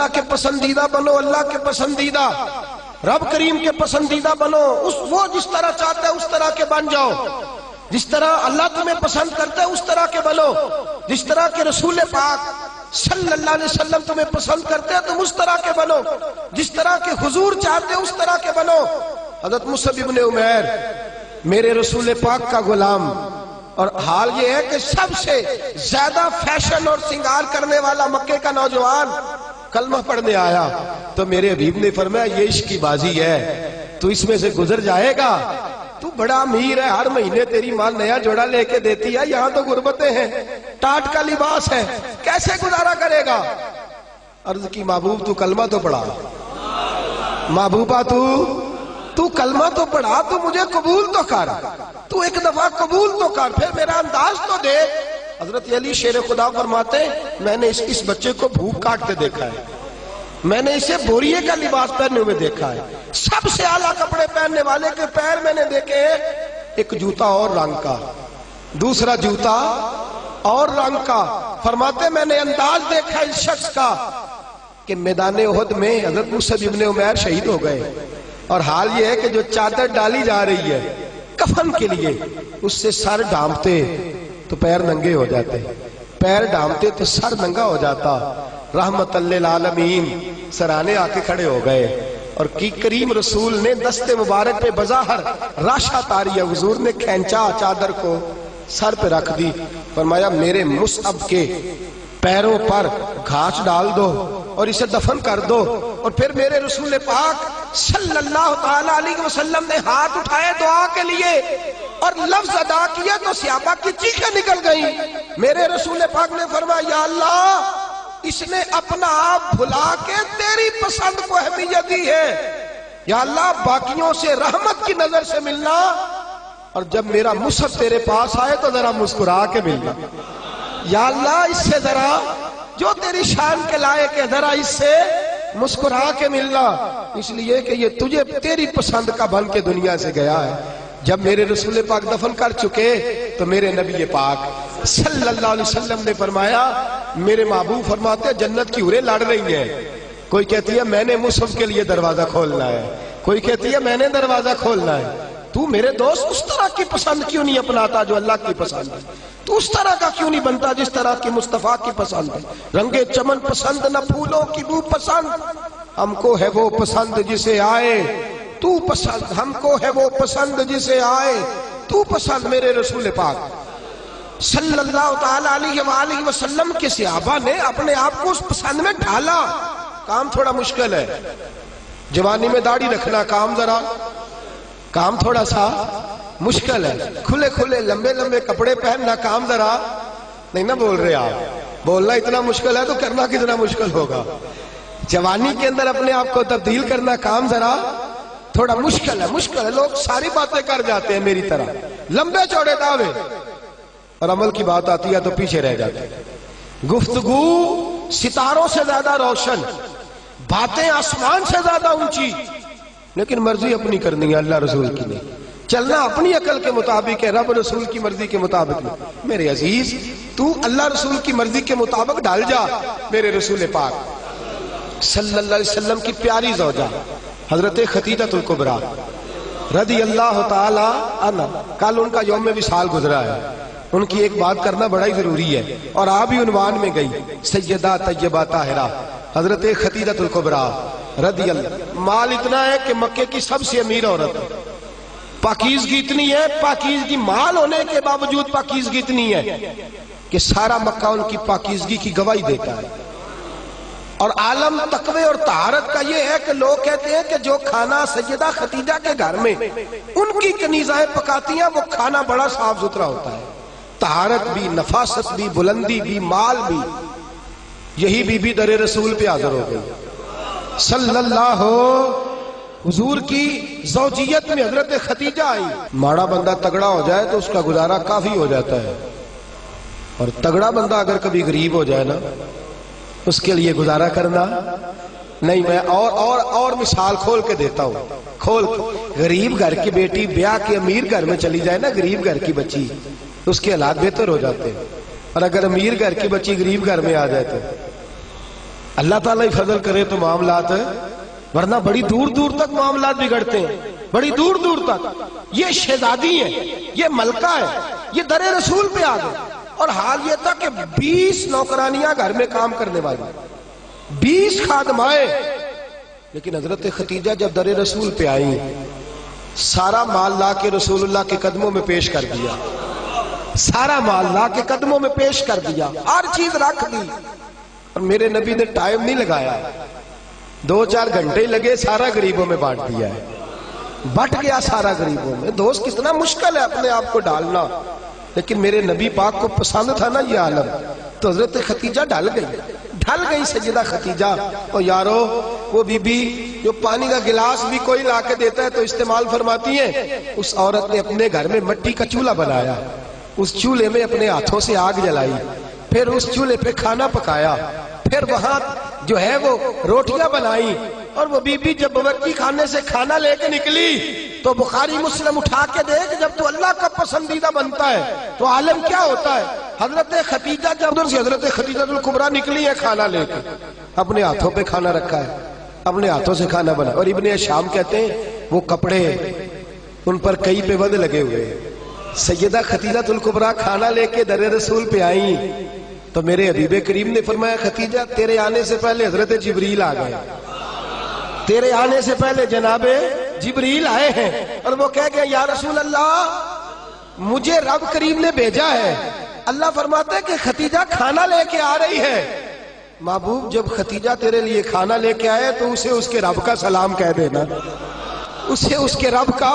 اللہ کے پسندیدہ بنو، اللہ کے پسندیدہ، رب کریم کے پسندیدہ بنو، وہ جس طرح چاہتا ہے اس طرح کے بن جاؤ، جس طرح اللہ تمہیں پسند کرتا ہے اس طرح کے بنو، جس طرح کے رسول پاک صلی اللہ علیہ وسلم تمہیں پسند کرتے ہیں تم اس طرح کے بنو، جس طرح کے حضور چاہتے ہیں اس طرح کے بنو۔ حضرت مصعب ابن عمیر میرے رسول پاک کا غلام، اور حال یہ ہے کہ سب سے زیادہ فیشن اور سنگار کرنے والا مکے کا نوجوان کلمہ پڑھنے آیا تو میرے حبیب نے فرمایا یہ عشق کی بازی ہے، تو اس میں سے گزر جائے گا، تو بڑا امیر ہے، ہر مہینے تیری ماں نیا جوڑا لے کے دیتی ہے، یہاں تو غربتیں ہیں، ٹاٹ کا لباس ہے، کیسے گزارا کرے گا؟ عرض کی محبوب تو کلمہ تو پڑھا، محبوبہ تو کلمہ تو پڑھا، تو مجھے قبول تو کر، تو ایک دفعہ قبول تو کر، پھر میرا انداز تو دے۔ حضرت علی شیر خدا فرماتے ہیں میں نے اس بچے کو بھوک کاٹتے دیکھا ہے، میں نے اسے بوریے کا لباس پہننے ہوئے دیکھا ہے، سب سے اعلیٰ کپڑے پہننے والے کے پیر میں نے دیکھے ہیں، ایک جوتا اور رنگ کا، دوسرا جوتا اور رنگ کا۔ فرماتے میں نے انداز دیکھا اس شخص کا کہ میدان احد میں حضرت مصعب ابن عمیر شہید ہو گئے، اور حال یہ ہے کہ جو چادر ڈالی جا رہی ہے کفن کے لیے، اس سے سر ڈھانپتے تو پیر ننگے ہو جاتے، پیر ڈھانپتے تو سر ننگا ہو جاتا۔ رحمت للعالمین سرانے آ کے کھڑے ہو گئے، اور کی کریم رسول نے دست مبارک پہ بظاہر راشا تاری، حضور نے کھینچا چادر کو سر پہ رکھ دی، فرمایا میرے مصعب کے پیروں پر گھاس ڈال دو اور اسے دفن کر دو۔ اور پھر میرے رسول پاک صلی اللہ تعالی علیہ وسلم نے ہاتھ اٹھائے دعا کے لیے اور لفظ ادا کیا تو صحابہ کی چیخیں نکل گئیں۔ میرے رسول پاک نے فرمایا یا اللہ اس نے اپنا آپ بھلا کے تیری پسند کو اہمیت دی ہے، یا اللہ باقیوں سے رحمت کی نظر سے ملنا، اور جب میرا مصعب تیرے پاس آئے تو ذرا مسکرا کے ملنا، یا اللہ اس سے ذرا جو تیری شان کے لائق ہے ذرا اس سے مسکرا کے ملنا، اس لیے کہ یہ تجھے تیری پسند کا بن کے دنیا سے گیا ہے۔ جب میرے رسول پاک دفن کر چکے تو میرے نبی پاک صلی اللہ علیہ وسلم نے فرمایا، میرے محبوب فرماتے جنت کی حوریں لڑ رہی ہیں، کوئی کہتی ہے میں نے مصعب کے لیے دروازہ کھولنا ہے، کوئی کہتی ہے میں نے دروازہ کھولنا ہے، تو میرے دوست اس طرح کی پسند کیوں نہیں اپناتا جو اللہ کی پسند ہے؟ تو اس طرح کا کیوں نہیں بنتا جس طرح کی مصطفیٰ کی پسند ہے؟ رنگ چمن پسند نہ پھولوں کی بو پسند، ہم کو ہے وہ پسند جسے آئے تو پسند، ہم کو ہے وہ پسند جسے آئے تو پسند۔ میرے رسول پاک صلی اللہ تعالی علیہ وآلہ وسلم کے صحابہ نے اپنے آپ کو اس پسند میں ڈھالا۔ کام تھوڑا مشکل ہے، جوانی میں داڑھی رکھنا کام تھوڑا سا مشکل ہے، کھلے کھلے لمبے لمبے کپڑے پہننا کام ذرا نہیں نہ بول رہے آپ، بولنا اتنا مشکل ہے تو کرنا کتنا مشکل ہوگا۔ جوانی کے اندر اپنے آپ کو تبدیل کرنا کام ذرا تھوڑا مشکل ہے، لوگ ساری باتیں کر جاتے ہیں میری طرح، لمبے چوڑے دعوے، اور عمل کی بات آتی ہے تو پیچھے رہ جاتے ہیں۔ گفتگو ستاروں سے زیادہ روشن، باتیں آسمان سے زیادہ اونچی، لیکن مرضی اپنی کرنی ہے، اللہ رسول کی نہیں، چلنا اپنی عقل کے مطابق ہے، رب رسول کی مرضی کے مطابق نہیں۔ میرے عزیز تو اللہ رسول کی مرضی کے مطابق ڈال جا۔ میرے رسول پاک صلی اللہ علیہ وسلم کی پیاری زوجہ حضرت خدیجہ الکبریٰ رضی اللہ تعالی عنہ، کل ان کا یوم وصال گزرا ہے، ان کی ایک بات کرنا بڑا ہی ضروری ہے، اور آپ ہی عنوان میں گئی سیدہ طیبہ طاہرہ حضرت خدیجہ الکبریٰ رضی اللہ۔ مال اتنا ہے کہ مکے کی سب سے امیر عورت ہے، پاکیزگی اتنی ہے، پاکیزگی مال ہونے کے باوجود پاکیزگی اتنی ہے کہ سارا مکہ ان کی پاکیزگی کی گواہی دیتا ہے۔ اور عالم تقوی اور طہارت کا یہ ہے کہ لوگ کہتے ہیں کہ جو کھانا سیدہ خدیجہ کے گھر میں ان کی کنیزائیں پکاتی ہیں وہ کھانا بڑا صاف ستھرا ہوتا ہے، طہارت بھی، نفاست بھی، بلندی بھی، مال بھی۔ یہی بی بی در رسول پہ حاضر ہو گئی صلی اللہ، حضور کی زوجیت میں حضرت خدیجہ آئی۔ ماڑا بندہ تگڑا ہو جائے تو اس کا گزارا کافی ہو جاتا ہے، اور تگڑا بندہ اگر کبھی غریب ہو جائے نا اس کے لیے گزارا کرنا نہیں۔ میں اور مثال کھول کے دیتا ہوں، غریب گھر کی بیٹی بیاہ کے امیر گھر میں چلی جائے نا، غریب گھر کی بچی، اس کے حالات بہتر ہو جاتے ہیں، اور اگر امیر گھر کی بچی غریب گھر میں آ جائے اللہ تعالیٰ ہی فضل کرے تو معاملات ہے، ورنہ بڑی دور دور تک معاملات بگڑتے ہیں، بڑی دور دور تک۔ یہ شہزادی ہے، یہ ملکہ ہے، یہ در رسول پہ آ گئے، اور حال یہ تھا کہ 20 نوکرانیاں گھر میں کام کرنے والی، 20 خادمائیں، لیکن حضرت ختیجہ جب در رسول پہ آئیں سارا مال لا کے رسول اللہ کے قدموں میں پیش کر دیا، سارا مال لا کے قدموں میں پیش کر دیا، ہر چیز رکھ دی، اور میرے نبی نے ٹائم نہیں لگایا، 2-4 گھنٹے لگے، سارا غریبوں میں بانٹ دیا ہے، بٹ گیا سارا غریبوں میں۔ دوست کتنا مشکل ہے اپنے آپ کو ڈالنا، لیکن میرے نبی پاک کو پسند تھا نا یہ عالم، تو حضرت ختیجہ ڈھل گئی سیدہ ختیجہ۔ اور یارو وہ بی بی جو پانی کا گلاس بھی کوئی لا کے دیتا ہے تو استعمال فرماتی ہیں، اس عورت نے اپنے گھر میں مٹی کا چولہا بنایا، اس چولہے میں اپنے ہاتھوں سے آگ جلائی، پھر اس چولہے پہ کھانا پکایا، پھر وہاں جو ہے وہ روٹیاں بنائی، اور وہ بی بی جب باورچی خانے سے کھانا لے کے نکلی تو بخاری مسلم اٹھا کے دیکھ، جب تو اللہ کا پسندیدہ بنتا ہے تو عالم کیا ہوتا ہے۔ حضرت ختیجہ جب ادھر سے حضرت خدیجہ الکبریٰ نکلی ہے کھانا لے کے، اپنے ہاتھوں پہ کھانا رکھا ہے، اپنے ہاتھوں سے کھانا بنا، اور ابن شام کہتے ہیں وہ کپڑے ان پر کئی پہ ود لگے ہوئے۔ سیدہ ختیجہ الکبریٰ کھانا لے کے در رسول پہ آئیں تو میرے حبیب کریم نے فرمایا ختیجہ تیرے آنے سے پہلے حضرت جبریل آ گئے، تیرے آنے سے پہلے جناب جبریل آئے ہیں، اور وہ کہہ گئے یا رسول اللہ مجھے رب کریم نے بھیجا ہے۔ اللہ فرماتا ہے کہ ختیجہ کھانا لے کے آ رہی ہے۔ محبوب جب ختیجہ تیرے لیے کھانا لے کے آئے تو اسے اس کے رب کا سلام کہہ دینا، اسے اس کے رب کا،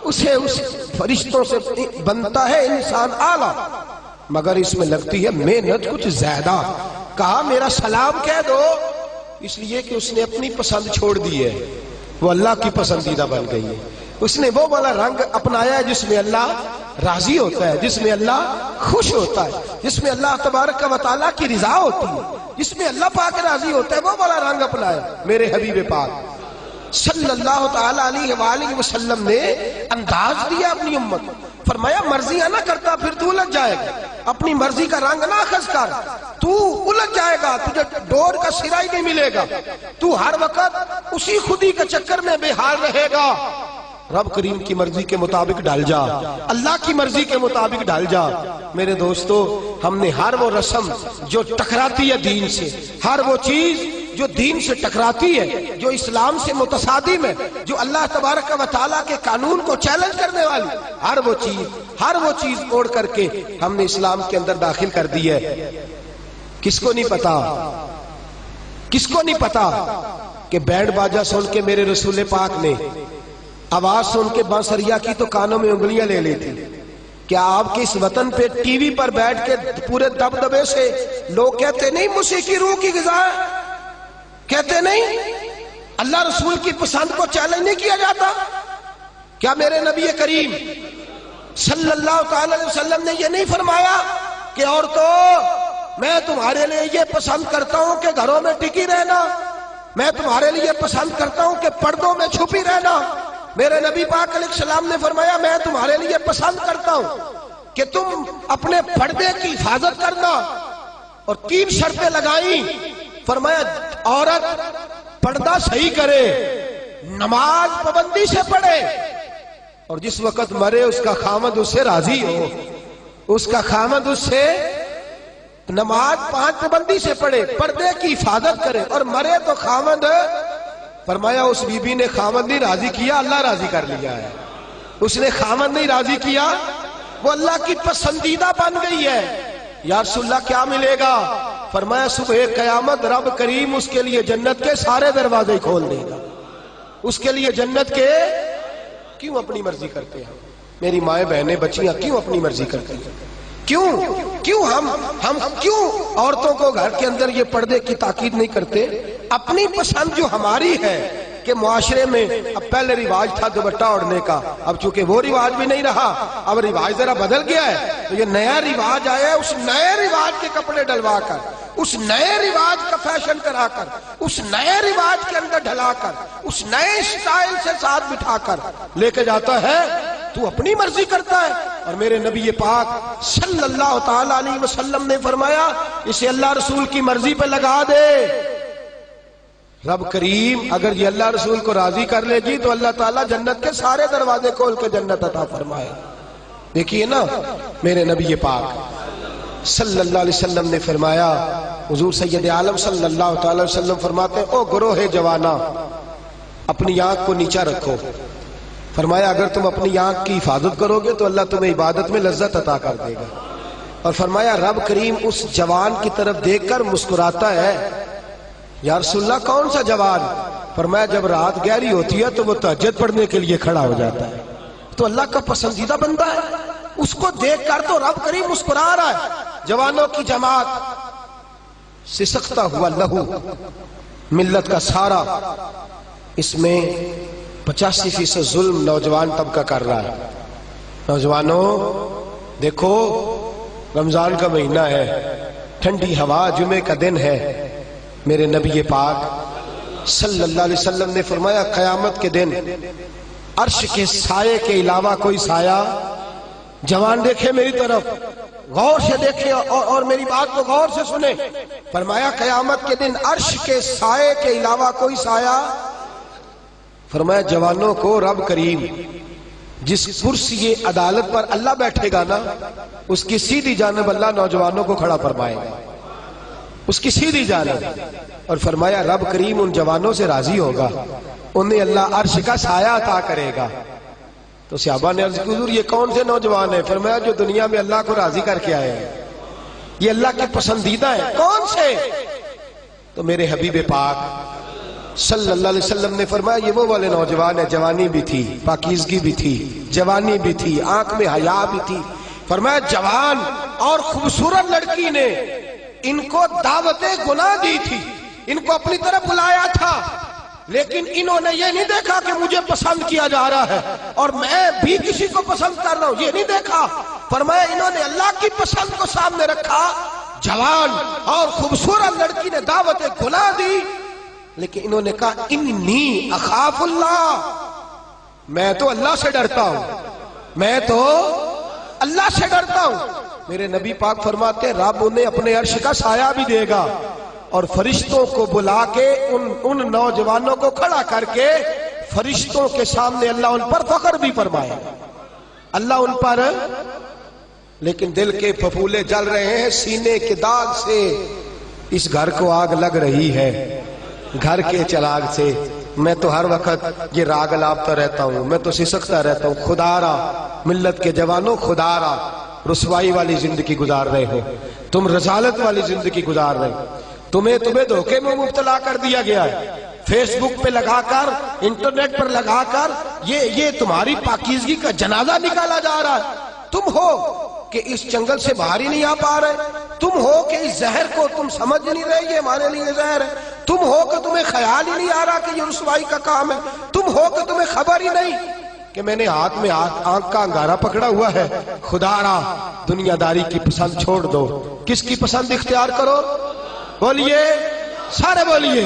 اسے اس فرشتوں سے بنتا ہے انسان اعلیٰ، مگر اس میں لگتی ہے محنت کچھ زیادہ۔ کہا میرا سلام کہہ دو، اس لیے کہ اس نے اپنی پسند چھوڑ دی ہے، وہ اللہ کی پسندیدہ بن گئی ہے۔ اس نے وہ والا رنگ اپنایا ہے جس میں اللہ راضی ہوتا ہے، جس میں اللہ خوش ہوتا ہے، جس میں اللہ تبارک و تعالیٰ کی رضا ہوتی ہے، جس میں اللہ پاک راضی ہوتا ہے، وہ والا رنگ اپنایا میرے حبیب پاک صلی اللہ تعالیٰ علیہ وآلہ وسلم نے انداز دیا اپنی امت۔ فرمایا مرضیاں نہ کرتا پھر تو الجھ جائے گا، اپنی مرضی کا رنگ نہ اخذ کر، تو الجھ جائے گا، تجھے ڈور کا سرا ہی نہیں ملے گا، تو ہر وقت اسی خودی کے چکر میں بے حال رہے گا۔ رب کریم کی مرضی کے مطابق ڈال جا، اللہ کی مرضی کے مطابق ڈال جا۔ میرے دوستو ہم نے ہر وہ رسم جو ٹکراتی ہے دین سے، ہر وہ چیز جو دین سے ٹکراتی ہے، جو اسلام سے متصادم ہے، جو اللہ تبارک و تعالیٰ کے قانون کو چیلنج کرنے والی، ہر وہ چیز اوڑ کر کے ہم نے اسلام کے اندر داخل کر دی ہے۔ کس کو نہیں پتا، کس کو نہیں پتا کہ بینڈ باجا سن کے میرے رسول پاک نے آواز سن کے بانسریا کی تو کانوں میں انگلیاں لے لی تھی۔ کیا آپ کے اس وطن پہ ٹی وی پر بیٹھ کے پورے دبدبے سے لوگ کہتے نہیں موسیقی روح کی غذا ہے؟ کہتے نہیں اللہ رسول کی پسند کو چیلنج نہیں کیا جاتا؟ کیا میرے نبی کریم صلی اللہ تعالی علیہ وسلم نے یہ نہیں فرمایا کہ عورتوں میں تمہارے لیے یہ پسند کرتا ہوں کہ گھروں میں ٹکی رہنا، میں تمہارے لیے پسند کرتا ہوں کہ پردوں میں چھپی رہنا؟ میرے نبی پاک علیہ السلام نے فرمایا میں تمہارے لیے پسند کرتا ہوں کہ تم اپنے پردے کی حفاظت کرنا، اور 3 شرطیں لگائیں۔ فرمایا عورت پردہ صحیح کرے، نماز پابندی سے پڑھے، اور جس وقت مرے اس کا خامد اس سے راضی ہو، اس کا خامد اس سے نماز 5 پابندی سے پڑھے، پردے کی حفاظت کرے، اور مرے تو خامد، فرمایا اس بی بی نے خامد نہیں راضی کیا، اللہ راضی کر لیا ہے۔ اس نے خامد نہیں راضی کیا، وہ اللہ کی پسندیدہ بن گئی ہے۔ یا رسول اللہ کیا ملے گا؟ فرمایا صبح قیامت رب کریم اس کے لیے جنت کے سارے دروازے کھول دے گا، اس کے لیے جنت کے۔ کیوں اپنی مرضی کرتے ہیں میری مائیں بہنیں بچیاں، کیوں اپنی مرضی کرتے ہیں؟ کیوں ہم کیوں عورتوں کو گھر کے اندر یہ پردے کی تاکید نہیں کرتے؟ اپنی پسند جو ہماری ہے کہ معاشرے میں اب پہلے رواج تھا دوپٹہ اوڑھنے کا، اب چونکہ وہ رواج بھی نہیں رہا، اب رواج ذرا بدل گیا ہے، تو یہ نیا رواج آیا ہے، اس نئے رواج کے کپڑے ڈلوا کر، اس نئے رواج کا فیشن کرا کر، اس نئے رواج کے اندر ڈھلا کر، اس نئے سٹائل سے ساتھ بٹھا کر لے کے جاتا ہے، تو اپنی مرضی کرتا ہے۔ اور میرے نبی پاک صلی اللہ تعالی علیہ وسلم نے فرمایا اسے اللہ رسول کی مرضی پہ لگا دے، رب کریم اگر یہ اللہ رسول کو راضی کر لے جی تو اللہ تعالیٰ جنت کے سارے دروازے کھول کے جنت عطا فرمائے. دیکھیے نا میرے نبی پاک صلی اللہ علیہ وسلم نے فرمایا، حضور سید عالم صلی اللہ تعالی وسلم فرماتے ہیں او گروہ جوانا اپنی آنکھ کو نیچا رکھو. فرمایا اگر تم اپنی آنکھ کی حفاظت کرو گے تو اللہ تمہیں عبادت میں لذت عطا کر دے گا. اور فرمایا رب کریم اس جوان کی طرف دیکھ کر مسکراتا ہے. یا رسول اللہ کون سا جوان؟ فرمایا جب رات گہری ہوتی ہے تو وہ تہجد پڑھنے کے لیے کھڑا ہو جاتا ہے. تو اللہ کا پسندیدہ بندہ ہے، اس کو دیکھ کر تو رب کریم مسکرا رہا ہے. جوانوں کی جماعت سسکتا ہوا لہو ملت کا سارا، اس میں 85% ظلم نوجوان طبقہ کر رہا ہے. نوجوانوں دیکھو رمضان کا مہینہ ہے، ٹھنڈی ہوا، جمعے کا دن ہے. میرے نبی پاک صلی اللہ علیہ وسلم نے فرمایا قیامت کے دن عرش کے سائے کے علاوہ کوئی سایہ، جوان دیکھے میری طرف غور سے دیکھے اور میری بات کو غور سے سنے. فرمایا قیامت کے دن عرش کے سائے کے علاوہ کوئی سایہ. فرمایا جوانوں کو رب کریم جس کرسی عدالت پر اللہ بیٹھے گا نا اس کی سیدھی جانب اللہ نوجوانوں کو کھڑا فرمائے گا، اس کی سیدھی جانب. اور فرمایا رب کریم ان جوانوں سے راضی ہوگا، انہیں اللہ عرش کا سایہ عطا کرے گا. تو صحابہ نے عرض کی حضور یہ کون سے نوجوان ہیں؟ فرمایا جو دنیا میں اللہ کو راضی کر کے آئے ہیں، یہ اللہ کے پسندیدہ ہیں. کون سے؟ تو میرے حبیب پاک صلی اللہ علیہ وسلم نے فرمایا یہ وہ والے نوجوان ہیں، جوانی بھی تھی، پاکیزگی بھی تھی، جوانی بھی تھی، آنکھ میں حیا بھی تھی. فرمایا جوان اور خوبصورت لڑکی نے ان کو دعوت گناہ دی تھی، ان کو اپنی طرف بلایا تھا، لیکن انہوں نے یہ نہیں دیکھا کہ مجھے پسند کیا جا رہا ہے اور میں بھی کسی کو پسند کر رہا ہوں، یہ نہیں دیکھا. فرمایا انہوں نے اللہ کی پسند کو سامنے رکھا. جوان اور خوبصورت لڑکی نے دعوت گناہ دی، لیکن انہوں نے کہا انی اخاف اللہ، میں تو اللہ سے ڈرتا ہوں، میں تو اللہ سے ڈرتا ہوں. میرے نبی پاک فرماتے ہیں رب انہیں اپنے عرش کا سایہ بھی دے گا اور فرشتوں کو بلا کے ان نوجوانوں کو کھڑا کر کے فرشتوں کے سامنے اللہ ان پر فخر بھی فرمائے گا. اللہ ان پر، لیکن دل کے پھپھولے جل رہے ہیں سینے کے داغ سے. اس گھر کو آگ لگ رہی ہے گھر کے چراغ سے. میں تو ہر وقت یہ راگ لاپتا رہتا ہوں، میں تو سسکتا رہتا ہوں. خدا را ملت کے جوانوں، خدا را رسوائی والی زندگی گزار رہے ہو، تم رسالت والی زندگی گزار رہے ہو. تمہیں دھوکے میں مبتلا کر دیا گیا ہے، فیس بک پہ لگا کر، انٹرنیٹ پر لگا کر یہ تمہاری پاکیزگی کا جنازہ نکالا جا رہا ہے. تم ہو کہ اس جنگل سے باہر ہی نہیں آ پا رہے، تم ہو کہ اس زہر کو تم سمجھ نہیں رہے یہ ہمارے لیے زہر ہے، تم ہو کہ تمہیں خیال ہی نہیں آ رہا کہ یہ رسوائی کا کام ہے، تم ہو کہ تمہیں خبر ہی نہیں کہ میں نے ہاتھ میں آنکھ کا انگارہ پکڑا ہوا ہے. خدا را دنیا داری کی پسند چھوڑ دو، کس کی پسند اختیار کرو؟ بولیے، سارے بولیے،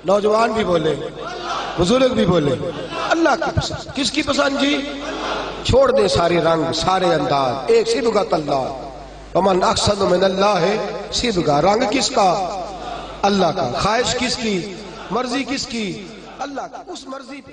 نوجوان بھی بولے، بزرگ بھی بولے. اللہ کی پسند. کس کی پسند جی؟ چھوڑ دے سارے رنگ، سارے انداز، ایک صبغۃ اللہ. ومن احسن من اللہ صبغہ. رنگ کس کا؟ اللہ کا. خواہش کس کی؟ مرضی کس کی؟ اللہ کی. اس مرضی پہ